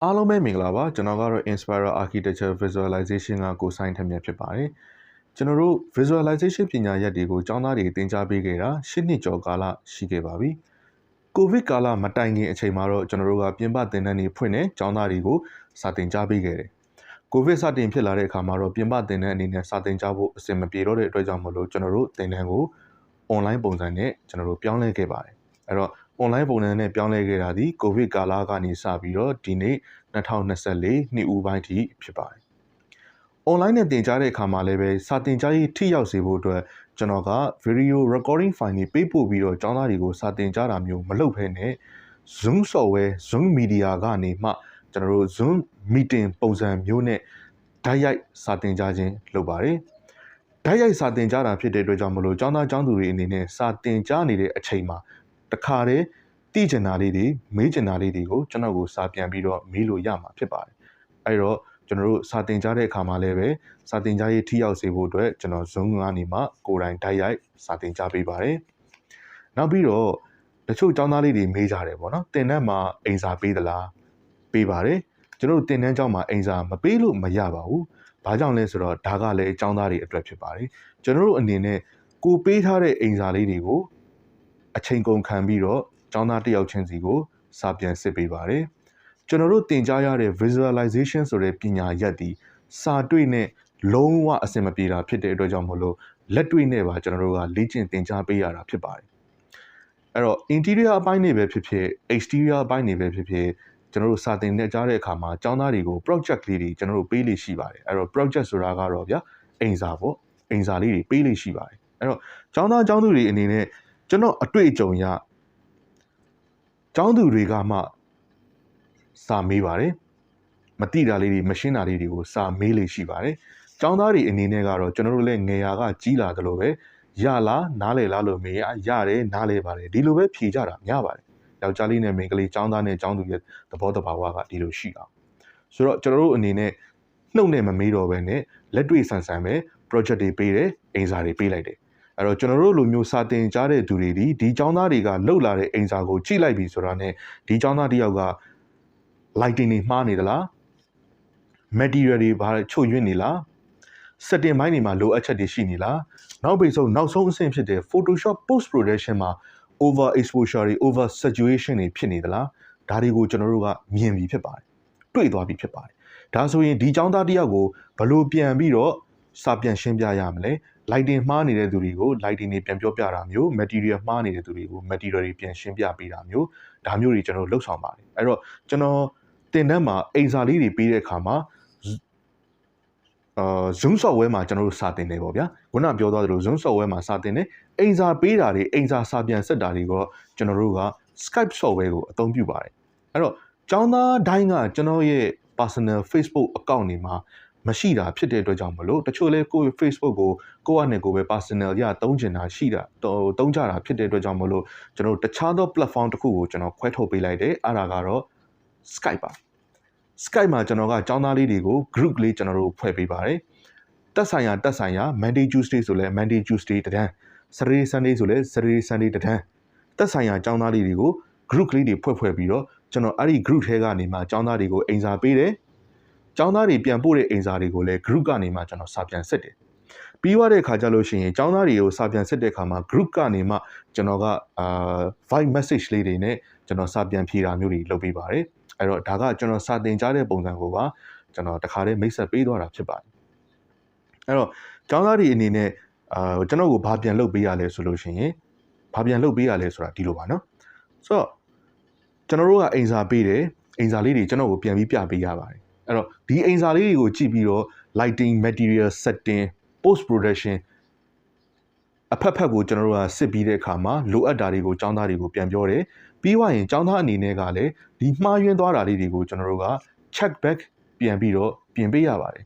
အားလုံးပဲမင်္ဂလာပါကျွန်တော်ကတော့ Inspire Architecture Visualization ကကိုစိုင်းထက်မြတ်ဖြစ်ပါတယ်ကျွန်တော်တို့ Visualization ပညာရပ်တွေကိုကျောင်းသားတွေသင်ကြားပေးခဲ့တာ10နှစ်ကျော်ကာလရှိခဲ့ပါပြီကိုဗစ်ကာလမတိုင်ခင်အချိန်မှာတော့ကျွန်တော်တို့ကပြင်ပသင်တန်းတွေဖွင့်နေကျောင်းသားတွေကိုစာသင်ကြားပေးခဲ့တယ်ကိုဗစ်စတင်ဖြစ်လာတဲ့အခါမှာတော့ပြင်ပသင်တန်းအနေနဲ့စာသင်ကြားဖို့အဆင်မပြေတော့တဲ့အတွက်ကြောင့်မလို့ကျွန်တော်တို့သင်တန်းကို online ပုံစံနဲ့ကျွန်တော်တို့ပြောင်းလဲခဲ့ပါတယ်အဲ့တော့ online ပုံစံနဲ့ပြောင်းလဲခဲ့တာဒီကိုဗစ်ကာလကနေစပြီးတော့ဒီနေ့2024နှစ်ဦးပိုင်းထိဖြစ်ပါတယ် online နဲ့သင်ကြားတဲ့အခါမှာလည်းပဲစာသင်ကြားရေးထိရောက်စေဖို့အတွက်ကျွန်တော်က video recording file တွေပေးပို့ပြီးတော့ကျောင်းသားတွေကိုစာသင်ကြားတာမျိုးမလုပ်ဘဲနဲ့ Zoom software Zoom media ကနေမှကျွန်တော်တို့ Zoom meeting ပုံစံမျိုးနဲ့ဓာတ်ရိုက်စာသင်ကြားခြင်းလုပ်ပါတယ်ဓာတ်ရိုက်စာသင်ကြားတာဖြစ်တဲ့အတွက်ကြောင့်မလို့ကျောင်းသားကျောင်းသူတွေအနေနဲ့စာသင်ကြားနေတဲ့အချိန်မှာတခါတည်းသိကျင်တာလေးတွေမေးကျင်တာလေးတွေကိုကျွန်တော်ကိုစာပြန်ပြီးတော့မေးလို့ရမှာဖြစ်ပါတယ်အဲ့တော့ကျွန်တော်တို့စာသင်ကြားတဲ့အခါမှာလည်းပဲစာသင်ကြားရေးထိရောက်စေဖို့အတွက်ကျွန်တော် Zoom ကနေမှကိုယ်တိုင်ဓာတ်ရိုက်စာသင်ကြားပေးပါတယ်နောက်ပြီးတော့တချို့ကျောင်းသားလေးတွေမေးကြတယ်ပေါ့နော်သင်တန်းမှာအိမ်စာပေးသလားပေးပါတယ်ကျွန်တော်တို့သင်တန်းကျောင်းမှာအိမ်စာမပေးလို့မရပါဘူးဘာကြောင့်လဲဆိုတော့ဒါကလည်းကျောင်းသားတွေအတွက်ဖြစ်ပါတယ်ကျွန်တော်တို့အနေနဲ့ကိုပေးထားတဲ့အိမ်စာလေးတွေကိုအချိန်ကုန်ခံပြီးတော့ကျောင်းသားတစ်ယောက်ချင်းစီကိုစာပြန်စစ်ပေးပါတယ်ကျွန်တော်တို့သင်ကြားရတဲ့ visualization ဆိုတဲ့ပညာရပ်ဒီစာတွေ့နဲ့လုံးဝအဆင်မပြေတာဖြစ်တဲ့အတွက်ကြောင့်မလို့လက်တွေ့နဲ့ပါကျွန်တော်တို့ကလေ့ကျင့်သင်ကြားပေးရတာဖြစ်ပါတယ်အဲ့တော့ interior အပိုင်းနေပဲဖြစ်ဖြစ် exterior အပိုင်းနေပဲဖြစ်ဖြစ်ကျွန်တော်တို့စာသင်ကြားတဲ့အခါမှာကျောင်းသားတွေကို project လေးတွေကျွန်တော်တို့ပေးလို့ရှိပါတယ်အဲ့တော့ project ဆိုတာကတော့ဗျာအိမ်စာပေါ့အိမ်စာလေးတွေပေးလို့ရှိပါတယ်အဲ့တော့ကျောင်းသားကျောင်းသူတွေအနေနဲ့ကျွန်တော်အတွေ့အကြုံရကျောင်းသူတွေကမှစာမေးပါတယ်မတိတာလေးတွေမရှင်းတာလေးတွေကိုစာမေးလို့ရှိပါတယ်ကျောင်းသားတွေအနေနဲ့ကတော့ကျွန်တော်တို့လည်းငယ်ရာကကြီးလာတယ်လို့ပဲရလားနားလေလားလို့မေးရတယ်နားလေပါတယ်ဒီလိုပဲဖြေကြတာများပါတယ်ယောက်ျားလေးနဲ့မိန်းကလေးကျောင်းသားနဲ့ကျောင်းသူရဲ့သဘောတဘာဝကဒီလိုရှိတာဆိုတော့ကျွန်တော်တို့အနေနဲ့နှုတ်နဲ့မမေးတော့ဘဲနဲ့လက်တွေ့ဆန်ဆန်ပဲ project တွေပေးတယ်အိမ်စာတွေပေးလိုက်တယ်အဲ့တော့ကျွန်တော်တို့လိုမျိုးစာသင်ကြားတဲ့သူတွေဒီကျောင်းသားတွေကလှုပ်လာတဲ့အိမ်စာကိုကြည့်လိုက်ပြီဆိုတာနဲ့ဒီကျောင်းသားတယောက်က lighting တွေမှားနေသလား material တွေဘာချုပ်ယွင်းနေလား setting ဘိုင်းတွေမှာလိုအပ်ချက်တွေရှိနေလားနောက်ပိတ်ဆုံးနောက်ဆုံးအဆင့်ဖြစ်တဲ့ Photoshop post production မှာ over exposure တွေ over saturation တွေဖြစ်နေသလားဒါတွေကိုကျွန်တော်တို့ကမြင်ပြီးဖြစ်ပါတယ်တွေ့သွားပြီးဖြစ်ပါတယ်ဒါဆိုရင်ဒီကျောင်းသားတယောက်ကိုဘလို့ပြန်ပြီးတော့စာပြန်ရှင်းပြရမလဲ lighting မှားနေတဲ့သူတွေကို lighting တွေပြန်ပြောပြတာမျိုး material မှားနေတဲ့သူတွေကို material တွေပြန်ရှင်းပြပေးတာမျိုးဒါမျိုးတွေကျွန်တော်လုပ်ဆောင်ပါတယ်အဲ့တော့ကျွန်တော်သင်တန်းမှာအိမ်စာလေးတွေပေးတဲ့အခါမှာZoom software မှာကျွန်တော်တို့စာသင်တယ်ပေါ့ဗျာခုနပြောသွားသလို Zoom software မှာစာသင်တယ်အိမ်စာပေးတာတွေအိမ်စာစာပြန်ဆက်တာတွေကိုကျွန်တော်တို့က Skype software ကိုအသုံးပြုပါတယ်အဲ့တော့ကျောင်းသားတိုင်းကကျွန်တော်ရဲ့ personal Facebook account တွေမှာမရှိတာဖြစ်တဲ့အတွက်ကြောင့်မလို့တချို့လဲကိုယ့် Facebook ကိုကိုယ့်အနေကိုပဲ personal ရသုံးကျင်တာရှိတာသုံးကြတာဖြစ်တဲ့အတွက်ကြောင့်မလို့ကျွန်တော်တို့တခြားသော platform တစ်ခုကိုကျွန်တော်ခွဲထုတ်ပေးလိုက်တယ်အဲ့ဒါကတော့ Skype ပါ Skype မှာကျွန်တော်ကကျောင်းသားလေးတွေကို group လေးကျွန်တော်တို့ဖွဲ့ပေးပါတယ်တက်ဆိုင်ရာ Monday Tuesday ဆိုလဲ Monday Tuesday တန်း Saturday Sunday ဆိုလဲ Saturday Sunday တန်းတက်ဆိုင်ရာကျောင်းသားလေးတွေကို group လေးတွေဖွဲ့ပြီးတော့ကျွန်တော်အဲ့ဒီ group ထဲကနေမှကျောင်းသားတွေကိုအိမ်စာပေးတယ်ကျောင်းသားတွေပြန်ပို့တဲ့အိမ်စာတွေကိုလည်း group ကနေမှကျွန်တော်စာပြန်စစ်တယ်ပြီးသွားတဲ့အခါကျလို့ရှိရင်ကျောင်းသားတွေကိုစာပြန်စစ်တဲ့အခါမှာ group ကနေမှကျွန်တော်ကvoice message လေးတွေနဲ့ကျွန်တော်စာပြန်ဖြေတာမျိုးတွေလုပ်ပေးပါတယ်အဲ့တော့ဒါကကျွန်တော်စာသင်ကြားတဲ့ပုံစံကိုပါကျွန်တော်တခါတည်းမိတ်ဆက်ပေးသွားတာဖြစ်ပါတယ်အဲ့တော့ကျောင်းသားတွေအနေနဲ့ကျွန်တော်ကိုဘာပြန်လုပ်ပေးရလဲဆိုလို့ရှိရင်ဘာပြန်လုပ်ပေးရလဲဆိုတာဒီလိုပါနော်ဆိုတော့ကျွန်တော်တို့ကအိမ်စာပေးတယ်အိမ်စာလေးတွေကျွန်တော်ကိုပြန်ပြီးပြပေးရပါတယ်အဲ့တော့ဒီအိမ်စာလေးတွေကိုကြည့်ပြီးတော့ lighting material setting post production အဖက်ဖက်ကိုကျွန်တော်တို့ကစစ်ပြီးတဲ့အခါမှာလိုအပ်တာတွေကိုကျောင်းသားတွေကိုပြန်ပြောတယ်ပြီးွားရင်ကျောင်းသားအနေနဲ့ကလည်းဒီမှားယွင်းသွားတာလေးတွေကိုကျွန်တော်တို့က check back ပြန်ပြီးတော့ပြင်ပေးရပါတယ်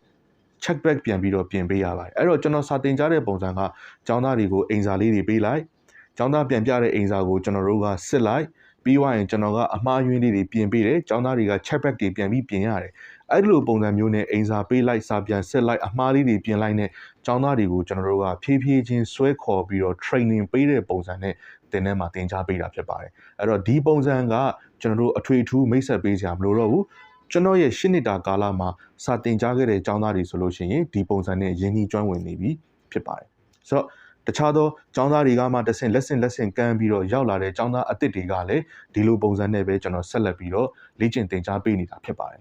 check back ပြန်ပြီးတော့ပြင်ပေးရပါတယ်အဲ့တော့ကျွန်တော်စာသင်ကြားတဲ့ပုံစံကကျောင်းသားတွေကိုအိမ်စာလေးတွေပေးလိုက်ကျောင်းသားပြန်ပြတဲ့အိမ်စာကိုကျွန်တော်တို့ကစစ်လိုက်ပြီးွားရင်ကျွန်တော်ကအမှားယွင်းလေးတွေပြင်ပေးတယ်ကျောင်းသားတွေက check back တွေပြန်ပြီးပြင်ရတယ်အဲ့ဒီလိုပုံစံမျိုးနဲ့အိမ်စာပေးလိုက်စာပြန်စစ်လိုက်အမှားလေးတွေပြင်လိုက်နဲ့ကျောင်းသားတွေကိုကျွန်တော်တို့ကဖြည်းဖြည်းချင်းဆွဲခေါ်ပြီးတော့ training ပေးတဲ့ပုံစံနဲ့သင်တန်းမှာသင်ကြားပေးတာဖြစ်ပါတယ်အဲ့တော့ဒီပုံစံကကျွန်တော်တို့အထွေထူးမိတ်ဆက်ပေးစရာမလိုတော့ဘူး ကျွန်တော်ရဲ့ရှစ်နှစ်တာကာလမှာစာတင်ကြားခဲ့တဲ့ကျောင်းသားတွေဆိုလို့ရှိရင်ဒီပုံစံနဲ့ရင်းနှီးကျွမ်းဝင်နေပြီဖြစ်ပါတယ်ဆိုတော့တခြားသောကျောင်းသားတွေကမှတစ်ဆင့်လက်ဆင့်ကမ်းပြီးတော့ရောက်လာတဲ့ကျောင်းသားအသစ်တွေကလည်းဒီလိုပုံစံနဲ့ပဲကျွန်တော်ဆက်လက်ပြီးတော့လေ့ကျင့်သင်ကြားပေးနေတာဖြစ်ပါတယ်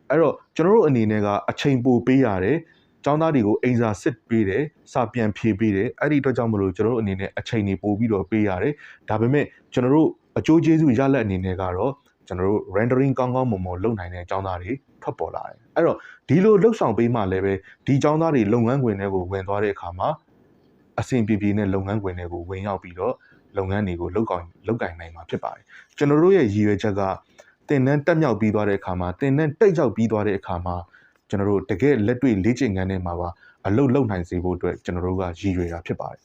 အဲ့တော့ကျွန်တော်တို့အနေနဲ့ကအချိန်ပိုပေးရတယ်ကျောင်းသားတွေကိုအိမ်စာစစ်ပေးတယ်စာပြန်ဖြေပေးတယ်အဲ့ဒီအတွက်ကြောင့်မလို့ကျွန်တော်တို့အနေနဲ့အချိန်တွေပို့ပြီးတော့ပေးရတယ်ဒါပေမဲ့ကျွန်တော်တို့အကျိုးကျေးဇူးရလက်အနေနဲ့ကတော့ကျွန်တော်တို့ rendering ကောင်းကောင်းမွန်မွန်လုပ်နိုင်တဲ့ကျောင်းသားတွေထွက်ပေါ်လာတယ်အဲ့တော့ဒီလိုလှုပ်ဆောင်ပေးမှလည်းပဲဒီကျောင်းသားတွေလုပ်ငန်းခွင်တွေကိုဝင်သွားတဲ့အခါမှာအဆင်ပြေနဲ့လုပ်ငန်းခွင်တွေကိုဝင်ရောက်ပြီးတော့လုပ်ငန်းတွေကိုလုပ်ကင်နိုင်မှာဖြစ်ပါတယ်ကျွန်တော်တို့ရဲ့ရည်ရွယ်ချက်ကတင်နန်းတက်မြောက်ပြီးသွားတဲ့အခါမှာတင်နန်းတိတ်ရောက်ပြီးသွားတဲ့အခါမှာကျွန်တော်တို့တကယ်လက်တွေ့လေ့ကျင့်ခန်းထဲမှာပါအလုပ်လုပ်နိုင်စေဖို့အတွက်ကျွန်တော်တို့ကရည်ရွယ်တာဖြစ်ပါတယ်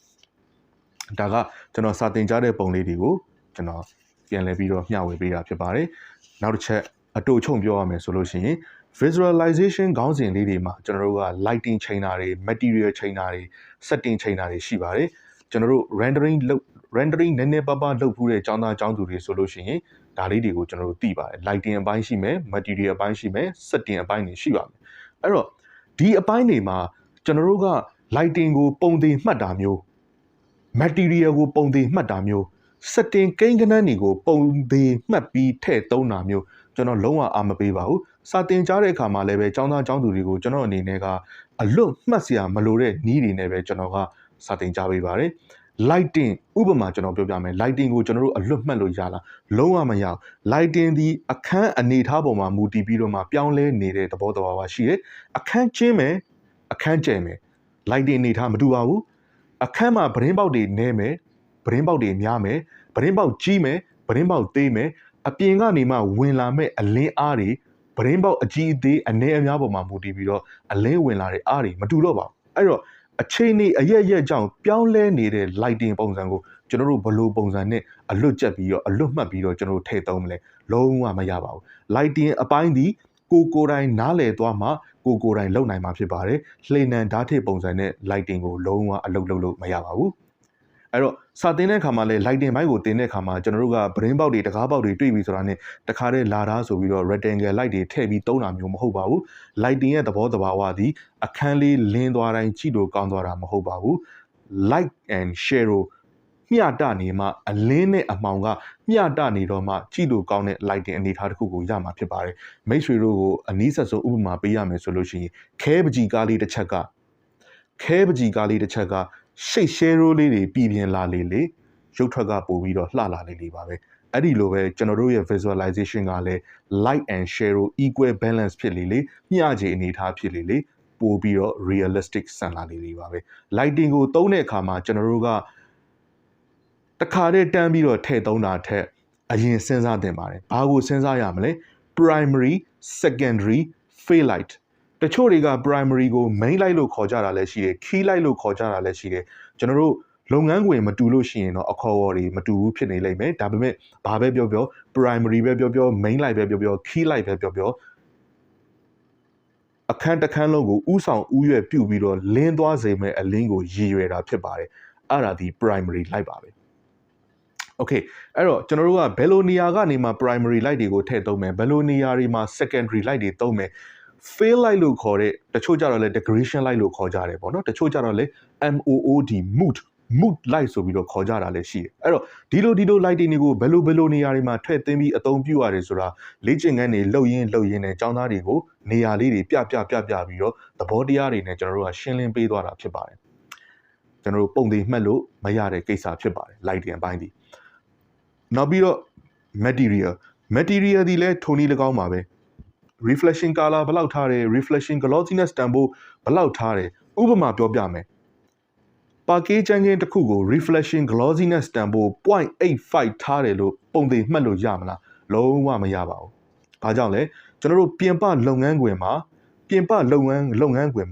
ဒါကကျွန်တော်စာတင်ကြားတဲ့ပုံလေးတွေကိုကျွန်တော်ပြန်လည်ပြီးတော့မျှဝေပေးတာဖြစ်ပါတယ်နောက်တစ်ချက်အတူချုံပြောရမယ်ဆိုလို့ရှိရင် visualization ခေါင်းစဉ်လေးတွေမှာကျွန်တော်တို့က lighting ချိန်တာတွေ material ချိန်တာတွေ setting ချိန်တာတွေရှိပါတယ်ကျွန်တော်တို့ rendering နည်းနည်းပါးပါးလုပ်ဖို့တဲ့ကျောင်းသားကျောင်းသူတွေဆိုလို့ရှိရင်ဒါလေးတွေကိုကျွန်တော်တို့သိပါတယ် lighting အပိုင်းရှိမယ် material အပိုင်းရှိမယ် setting အပိုင်းတွေရှိပါမယ်အဲ့တော့ဒီအပိုင်းတွေမှာကျွန်တော်တို့က lighting ကိုပုံသေးမှတ်တာမျိုး material ကိုပုံသေးမှတ်တာမျိုး setting ကိန်းဂဏန်းတွေကိုပုံသေးမှတ်ပြီးထည့်သုံးတာမျိုးကျွန်တော်လုံးဝအားမပေးပါဘူးစာတင်ကြားတဲ့အခါမှာလည်းပဲကျောင်းသားကျောင်းသူတွေကိုကျွန်တော်အနေနဲ့ကအလွတ်မှတ်စရာမလိုတဲ့နည်းတွေနဲ့ပဲကျွန်တော်ကစာတင်ကြားပေးပါတယ် lighting ဥပမာကျွန်တော်ပြောပြမယ် lighting ကိုကျွန်တော်တို့အလွတ်မှတ်လို့ရလားလုံးဝမရဘူး lighting ဒီအခန်းအနေထားပေါ်မှာမူတည်ပြီးတော့မှပြောင်းလဲနေတဲ့သဘောတဘာဝရှိတယ်အခန်းကျင်းမယ်အခန်းကျယ်မယ် lighting အနေထားမတူပါဘူးအခန်းမှာပရင်းပေါက်တွေနဲမယ်ပရင်းပေါက်တွေများမယ်ပရင်းပေါက်ကြီးမယ်ပရင်းပေါက်သေးမယ်အပြင်ကနေမှဝင်လာမဲ့အလင်းအားတွေပရင်းပေါက်အကြီးအသေးအနည်းအများပေါ်မှာမူတည်ပြီးတော့အလင်းဝင်လာတဲ့အားတွေမတူတော့ပါဘူးအဲ့တော့အချိန်နေအရက်ကြောင့်ပြောင်းလဲနေတဲ့ lighting ပုံစံကိုကျွန်တော်တို့ဘယ်လိုပုံစံနဲ့အလွတ်ကျက်ပြီးတော့အလွတ်မှတ်ပြီးတော့ကျွန်တော်တို့ထည့်သုံးမလဲလုံးဝမရပါဘူး lighting အပိုင်းဒီကိုယ်တိုင်နားလည်သွားမှကိုယ်တိုင်လုပ်နိုင်မှာဖြစ်ပါတယ်လှေနံဓာတ်ထည့်ပုံစံနဲ့ lighting ကိုလုံးဝအလုပ်လုပ်လို့မရပါဘူးအဲ့တော့စာတင်တဲ့အခါမှာလဲ lighting ဘိုင်းကိုတင်တဲ့အခါမှာကျွန်တော်တို့က brain ပေါက်တွေတကားပေါက်တွေတွေ့ပြီဆိုတာနဲ့တခါတည်းလာတာဆိုပြီးတော့ rectangle light တွေထည့်ပြီးသုံးတာမျိုးမဟုတ်ပါဘူး lighting ရဲ့သဘောတဘာဝသည်အခန်းလေးလင်းသွားတိုင်းကြည့်လို့ကောင်းသွားတာမဟုတ်ပါဘူး light and shadow မျှတနေမှအလင်းနဲ့အမှောင်ကမျှတနေတော့မှကြည့်လို့ကောင်းတဲ့ lighting အနေအထားတစ်ခုကိုရမှာဖြစ်ပါတယ်မိတ်ဆွေတို့ကိုအနည်းဆက်ဆုံးဥပမာပေးရမယ်ဆိုလို့ရှိရင်ခဲပကြီးကားလေးတစ်ချက်ကရှေ့ရှဲရိုးလေးတွေပြည်ပြင်းလာလေရုပ်ထွက်ကပို့ပြီးတော့လှလာလေပါပဲအဲ့ဒီလိုပဲကျွန်တော်တို့ရဲ့ visualization ကလည်း light and shadow equal balance ဖြစ်လေမျှခြေအနေထားဖြစ်လေပို့ပြီးတော့ realistic ဆန်လာလေပါပဲ lighting ကိုသုံးတဲ့အခါမှာကျွန်တော်တို့ကတခါတည်းတန်းပြီးတော့ထည့်သုံးတာထက်အရင်စဉ်းစားသင့်ပါတယ်ဘာကိုစဉ်းစားရမလဲ primary secondary fill light တချို့တွေက primary ကို main light လို့ခေါ်ကြတာလည်းရှိတယ် key light လို့ခေါ်ကြတာလည်းရှိတယ်ကျွန်တော်တို့လုပ်ငန်းခွင်မတူလို့ရှိရင်တော့အခေါ်အဝေါ်တွေမတူဘူးဖြစ်နေလိမ့်မယ်ဒါပေမဲ့ဘာပဲပြော primary ပဲပြော main light ပဲပြော key light ပဲပြောအခန်းတစ်ခန်းလုံးကိုဥဆောင်ဥရွက်ပြုတ်ပြီးတော့လင်းသွားစေမဲ့အလင်းကိုရည်ရွယ်တာဖြစ်ပါတယ်အဲ့ဒါဒီ primary light ပါပဲOkay အဲ့တော့ကျွန်တော်တို့ကဘယ်လိုနေရာကနေမှ primary light တွေကိုထည့်သုံးမယ်ဘယ်လိုနေရာတွေမှာ secondary light တွေသုံးမယ် fill light လို့ခေါ်တဲ့တချို့ကြတော့လဲ decoration light လို့ခေါ်ကြတယ်ပေါ့နော်တချို့ကြတော့လဲ MOOD mood light ဆိုပြီးတော့ခေါ်ကြတာလည်းရှိတယ်အဲ့တော့ဒီလို lighting တွေကိုဘယ်လိုနေရာတွေမှာထည့်သွင်းပြီးအသုံးပြုရတယ်ဆိုတာလေ့ကျင့်ခန်းတွေလုပ်ရင်းနဲ့ကျောင်းသားတွေကိုနေရာလေးတွေပြပြီးတော့သဘောတရားတွေနဲ့ကျွန်တော်တို့ကရှင်းလင်းပေးသွားတာဖြစ်ပါတယ်ကျွန်တော်တို့ပုံသေးမှတ်လို့မရတဲ့ကိစ္စဖြစ်ပါတယ် lighting အပိုင်းဒီနောက်ပြီးတော့ material ဒီလဲထုံနည်း၎င်းပါပဲ reflection color ဘယ်လောက်ထားတယ် reflection glossiness တန်ဖိုးဘယ်လောက်ထားတယ်ဥပမာပြောပြမယ်ပါကေးချမ်းချင်းတစ်ခုကို reflection glossiness တန်ဖိုး 0.85 ထားတယ်လို့ပုံသေးမှတ်လို့ရမလားလုံးဝမရပါဘူးဘာကြောင့်လဲကျွန်တော်တို့ပြင်ပလုပ်ငန်းခွင်မှ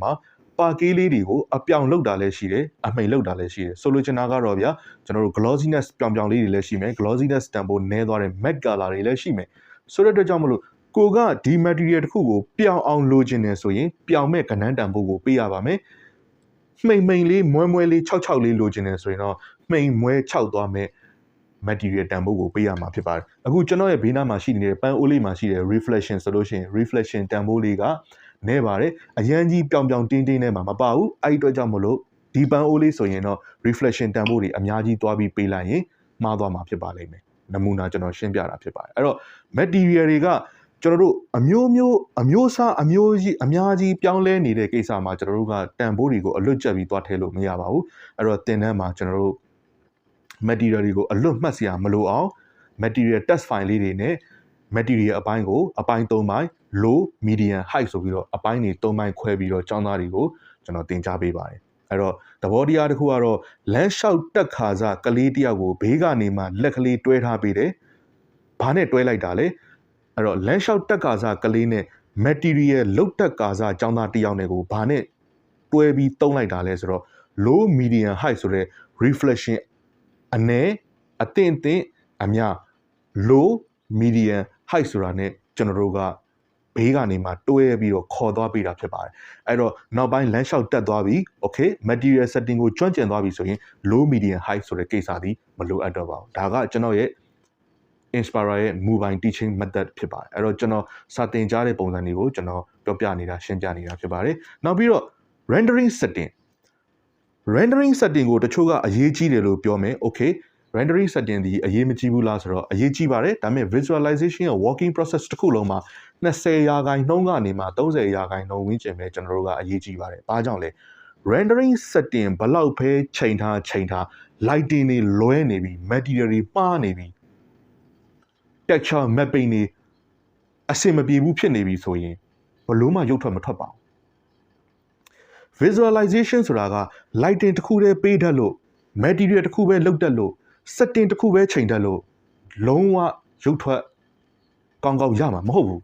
ာပါကေးလေးတွေကိုအပြောင်လောက်တာလည်းရှိတယ်အမှိန်လောက်တာလည်းရှိတယ်ဆိုလိုချင်တာကတော့ဗျာကျွန်တော်တို့ glossiness ပြောင်လေးတွေလည်းရှိမယ် glossiness တန်ဖိုးနည်းသွားတဲ့ matte color တွေလည်းရှိမယ်ဆိုတဲ့အတွက်ကြောင့်မလို့ကိုကဒီ material တစ်ခုကိုပြောင်အောင်လိုချင်တယ်ဆိုရင်ပြောင်မဲ့ကဏ္ဍတန်ဖိုးကိုပေးရပါမယ်မှိန်လေးမွဲလေး6လေးလိုချင်တယ်ဆိုရင်တော့မှိန်မွဲ6သွားမယ် material တန်ဖိုးကိုပေးရမှာဖြစ်ပါတယ်အခုကျွန်တော်ရဲ့ဘေးနားမှာရှိနေတဲ့ပန်းအိုးလေးမှာရှိတဲ့ reflection ဆိုလို့ရှိရင် reflection တန်ဖိုးလေးကနည်းပါတယ်အရန်ကြီးပြောင်ပြောင်တင်းတင်းနဲ့မှာမပါဘူးအဲ့ဒီအတွက်ကြောင့်မလို့ဒီပန်းအိုးလေးဆိုရင်တော့ reflection တန်ဖိုးတွေအများကြီးသွားပြီးပေးလိုက်ရင်မှားသွားမှာဖြစ်ပါလိမ့်မယ်နမူနာကျွန်တော်ရှင်းပြတာဖြစ်ပါတယ်အဲ့တော့ material တွေကကျွန်တော်တို့အမျိုးအစားအမျိုးကြီးအများကြီးပြောင်းလဲနေတဲ့ကိစ္စမှာကျွန်တော်တို့ကတန်ဖိုးတွေကိုအလွတ်ကျက်ပြီးသွားထည့်လို့မရပါဘူးအဲ့တော့သင်တန်းမှာကျွန်တော်တို့ material တွေကိုအလွတ်မှတ်စရာမလိုအောင် material test file လေးတွေနဲ့ material အပိုင်းကိုအပိုင်း3ပိုင်း low medium high ဆိုပြီးတော့အပိုင်းတွေ3ပိုင်းခွဲပြီးတော့ကျောင်းသားတွေကိုကျွန်တော်သင်ကြားပေးပါတယ်အဲ့တော့သဘောတရားတစ်ခုကတော့လမ်းလျှောက်တက်ခါစားကလေးတယောက်ကိုဘေးကနေမှလက်ကလေးတွဲထားပေးတယ်ဘာနဲ့တွဲလိုက်တာလဲအဲ့တော့လမ်းလျှောက်တက်ခါစားကလေးနဲ့ material လုတ်တက်ခါစားကျောင်းသားတယောက်နဲ့ကိုဘာနဲ့တွဲပြီးသုံးလိုက်တာလဲဆိုတော့ low medium high ဆိုတဲ့ reflection အနည်းအသင့်အများ low medium high ဆိုတာ ਨੇ ကျွန်တော်တို့ကဘေးကနေမှတွဲပြီးတော့ခေါ်သွားပေးတာဖြစ်ပါတယ်အဲ့တော့နောက်ပိုင်းလမ်းလျှောက်တက်သွားပြီ okay material setting ကိုကျွမ်းကျင်သွားပြီဆိုရင် low medium high ဆိုတဲ့ကိစ္စဒီမလိုအပ်တော့ပါဘူးဒါကကျွန်တော်ရဲ့ Inspira ရဲ့ mobile teaching method ဖြစ်ပါတယ်အဲ့တော့ကျွန်တော်စာသင်ကြားတဲ့ပုံစံတွေကိုကျွန်တော်ပြောပြနေတာရှင်းပြနေတာဖြစ်ပါတယ်နောက်ပြီးတော့ rendering setting ကိုတချို့ကအရေးကြီးတယ်လို့ပြောမယ် okay rendering setting ဒီအရေးမကြီးဘူးလားဆိုတော့အရေးကြီးပါတယ်ဒါပေမဲ့ visualization ရဲ့ working process တစ်ခုလုံးမှာ20%ကနေမှ30%ဝန်းကျင်ပဲကျွန်တော်တို့ကအရေးကြီးပါတယ်ဘာကြောင့်လဲ rendering setting ဘလောက်ပဲချိန်ထား lighting တွေလွဲနေပြီ material တွေမှားနေပြီ texture mapping တွေအဆင်မပြေဘူးဖြစ်နေပြီဆိုရင်ဘလို့မှရုပ်ထွက်မထွက်ပါဘူး visualization ဆိုတာက lighting တစ်ခုတည်းပေးတတ်လို့ material တစ်ခုပဲလုပ်တတ်လို့ setting တစ်ခုပဲချိန်တတ်လို့လုံးဝရုပ်ထွက်ကောင်းရမှာမဟုတ်ဘူး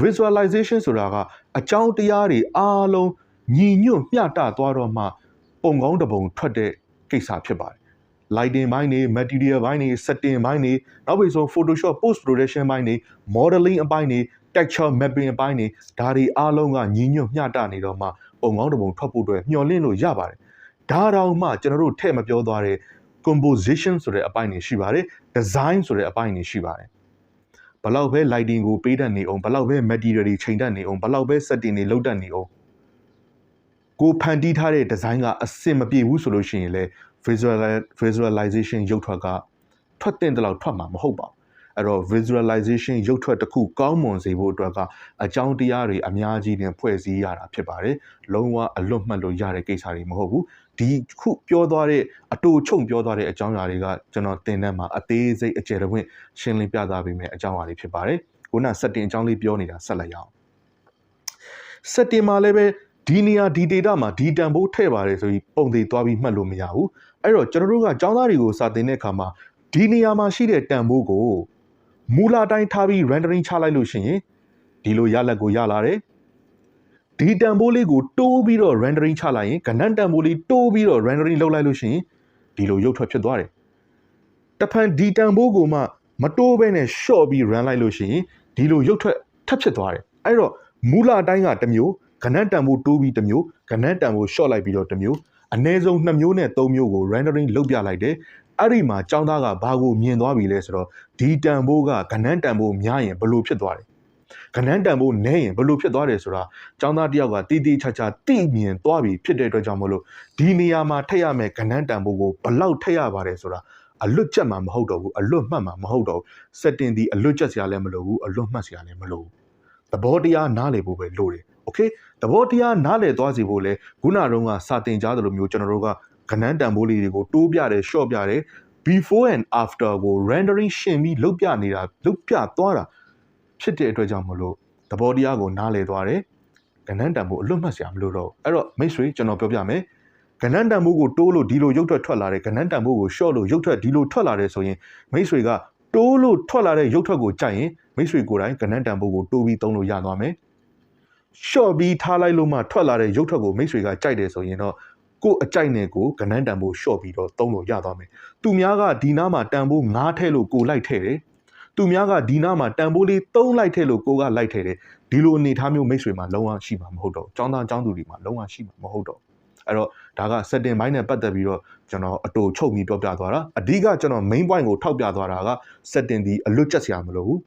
visualization ဆိုတာကအကြောင်းတရားတွေအားလုံးညီညွတ်မျှတသွားတော့မှပုံကောင်းတစ်ပုံထွက်တဲ့ကိစ္စဖြစ်ပါတယ် lighting ဘိုင်းတွေ material ဘိုင်းတွေ setting ဘိုင်းတွေနောက်ပြီးဆို Photoshop post production ဘိုင်းတွေ modeling အပိုင်းတွေ texture mapping အပိုင်းတွေဒါတွေအားလုံးကညီညွတ်မျှတနေတော့မှပုံကောင်းတစ်ပုံထွက်ဖို့အတွက်မျှော်လင့်လို့ရပါတယ်ဒါတောင်မှကျွန်တော်တို့ထည့်မပြောသွားတဲ့ composition ဆိုတဲ့အပိုင်းတွေရှိပါတယ် design ဆိုတဲ့အပိုင်းတွေရှိပါတယ်ဘလောက်ပဲ lighting ကိုပေးတတ်နေအောင်ဘလောက်ပဲ material တွေချိန်တတ်နေအောင်ဘလောက်ပဲ setting တွေလုပ်တတ်နေအောင်ကိုဖန်တီးထားတဲ့ design ကအဆင်မပြေဘူးဆိုလို့ရှိရင်လေ visualization ရုပ်ထွက်ကထွက်တဲ့တလောက်ထွက်မှာမဟုတ်ပါဘူးအဲ့တော့ visualization ရုပ်ထွက်တစ်ခုကောင်းမွန်စေဖို့အတွက်ကအကြောင်းတရားတွေအများကြီးနဲ့ဖွဲ့စည်းရတာဖြစ်ပါတယ်လုံးဝအလွတ်မှတ်လို့ရတဲ့ကိစ္စတွေမဟုတ်ဘူးဒီခုပြောသွားတဲ့အတူချုံပြောသွားတဲ့အကြောင်းအရာတွေကကျွန်တော်သင်တန်းမှာအသေးစိတ်အကျယ်တဝင့်ရှင်းလင်းပြသပေးမယ်အကြောင်းအရာတွေဖြစ်ပါတယ်ခုန setting အကြောင်းလေးပြောနေတာဆက်လိုက်ရအောင် setting မှာလည်းပဲဒီနေရာဒီ data မှာဒီတန်ဖိုးထည့်ပါတယ်ဆိုပြီးပုံသေးသွားပြီးမှတ်လို့မရဘူးအဲ့တော့ကျွန်တော်တို့ကကျောင်းသားတွေကိုစာသင်တဲ့အခါမှာဒီနေရာမှာရှိတဲ့တန်ဖိုးကိုမူလတိုင်းထားပြီး rendering ချလိုက်လို့ရှိရင်ဒီလိုရလက်ကိုရလာတယ်ဒီတန်ဖိုးလေးကိုတိုးပြီးတော့ rendering ချလိုက်ရင်ကဏ္ဍတန်ဖိုးလေးတိုးပြီးတော့ rendering လုပ်လိုက်လို့ရှိရင်ဒီလိုရုပ်ထွက်ဖြစ်သွားတယ်တဖန်ဒီတန်ဖိုးကိုမှမတိုးဘဲနဲ့ short ပြီး run လိုက်လို့ရှိရင်ဒီလိုရုပ်ထွက်ထပ်ဖြစ်သွားတယ်အဲ့တော့မူလတိုင်းကတစ်မျိုးကဏ္ဍတန်ဖိုးတိုးပြီးတစ်မျိုးကဏ္ဍတန်ဖိုး short လိုက်ပြီးတော့တစ်မျိုးအနည်းဆုံး2မျိုးနဲ့3မျိုးကို rendering လုပ်ပြလိုက်တယ်အဲ့ဒီမှာကျောင်းသားကဘာကိုမြင်သွားပြီလဲဆိုတော့ဒီတန်ဖိုးကကဏ္ဍတန်ဖိုးများရင်ဘယ်လိုဖြစ်သွားတယ်ကဏ္ဍတန်ဖိုးနည်းရင်ဘယ်လိုဖြစ်သွားတယ်ဆိုတာကျောင်းသားတယောက်ကတီးတီးချာချာသိမြင်သွားပြီဖြစ်တဲ့အတွက်ကြောင့်မလို့ဒီနေရာမှာထည့်ရမယ့်ကဏ္ဍတန်ဖိုးကိုဘယ်လောက်ထည့်ရပါတယ်ဆိုတာအလွတ်ချက်မှာမဟုတ်တော့ဘူးအလွတ်မှတ်မှာမဟုတ်တော့ဘူး setting ဒီအလွတ်ချက်စရာလည်းမလိုဘူးအလွတ်မှတ်စရာလည်းမလိုဘူးသဘောတရားနားလည်ဖို့ပဲလိုတယ် okay သဘောတရားနားလည်သွားစီဖို့လဲခုနတုန်းကစာတင်ကြားသလိုမျိုးကျွန်တော်တို့ကကဏ္ဍတန်ဖိုးလေးတွေကိုတိုးပြတယ် short ပြတယ် before and after ကို rendering ရှင်းပြီးလုပ်ပြနေတာလုပ်ပြသွားတာဖြစ်တဲ့အတွက်ကြောင့်မလို့သဘောတရားကိုနားလည်သွားတယ်ကဏ္ဍတန်ဖိုးအလွတ်မှတ်စရာမလိုတော့အဲ့တော့မိတ်ဆွေကျွန်တော်ပြောပြမယ်ကဏ္ဍတန်ဖိုးကိုတိုးလို့ဒီလိုရုပ်ထွက်လာတယ်ကဏ္ဍတန်ဖိုးကို short လို့ရုပ်ထွက်ဒီလိုထွက်လာတယ်ဆိုရင်မိတ်ဆွေကတိုးလို့ထွက်လာတဲ့ရုပ်ထွက်ကိုကြိုက်ရင်မိတ်ဆွေကိုယ်တိုင်ကဏ္ဍတန်ဖိုးကိုတိုးပြီးသုံးလို့ရသွားမယ်ရှော့ပြီးထားလိုက်လို့မှထွက်လာတဲ့ရုပ်ထွက်ကိုမိတ်ဆွေကကြိုက်တယ်ဆိုရင်တော့ကို့အကြိုက်နဲ့ကိုကဏ္ဍတန်ဖိုးရှော့ပြီးတော့သုံးလို့ရသွားမယ်သူများကဒီနားမှာတန်ဖိုး9ထဲလို့ကိုလိုက်ထဲတယ်သူများကဒီနားမှာတန်ဖိုးလေး3လိုက်ထဲလို့ကိုကလိုက်ထဲတယ်ဒီလိုအနေထားမျိုးမိတ်ဆွေမှာလုံးဝရှိမှာမဟုတ်တော့ကျောင်းသားကျောင်းသူတွေမှာလုံးဝရှိမှာမဟုတ်တော့ အဲ့တော့ဒါက setting ဘိုင်းနဲ့ပတ်သက်ပြီးတော့ကျွန်တော်အတူချုပ်ပြီးပြောပြသွားတာအဓိကကျွန်တော် main point ကိုထောက်ပြသွားတာက setting ဒီအလွတ်ကျက်စရာမလိုဘူး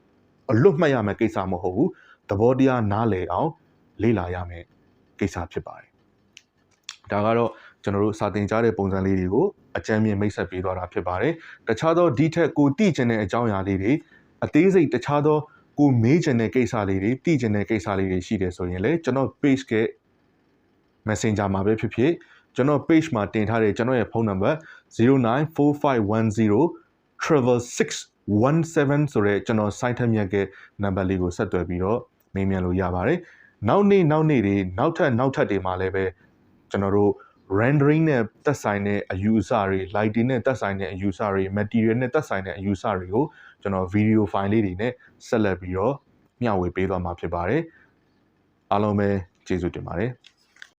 အလွတ်မှတ်ရမယ့်ကိစ္စမဟုတ်ဘူးသဘောတရားနားလည်အောင်လေ့လာရမယ်ကိစ္စဖြစ်ပါတယ်ဒါကတော့ကျွန်တော်တို့စာသင်ကြားတဲ့ပုံစံလေးတွေကိုအကြမ်းမြင်မိတ်ဆက်ပေးသွားတာဖြစ်ပါတယ်တခြားသောဒီထက်ကိုသိကျင်တဲ့အကြောင်းအရာလေးတွေအသေးစိတ်တခြားသောကိုမေးချင်တဲ့ကိစ္စလေးတွေသိချင်တဲ့ကိစ္စလေးတွေရှိတယ်ဆိုရင်လည်းကျွန်တော် page က Messenger မှာပဲဖြစ်ဖြစ်ကျွန်တော် page မှာတင်ထားတဲ့ကျွန်တော်ရဲ့ဖုန်းနံပါတ်0945106617ဆိုတဲ့ကျွန်တော် site ထက်မြက်ကနံပါတ်လေးကိုဆက်သွယ်ပြီးတော့မေးမြန်းလို့ရပါတယ်နောက်နေ့တွေနောက်ထပ်တွေမှာလည်းပဲကျွန်တော်တို့ rendering နဲ့သက်ဆိုင်တဲ့အယူအဆတွေ lighting နဲ့သက်ဆိုင်တဲ့အယူအဆတွေ material နဲ့သက်ဆိုင်တဲ့အယူအဆတွေကိုကျွန်တော် video file လေးတွေနဲ့ဆက်လက်ပြီးတော့မျှဝေပေးသွားမှာဖြစ်ပါတယ်အားလုံးပဲကျေးဇူးတင်ပါတယ်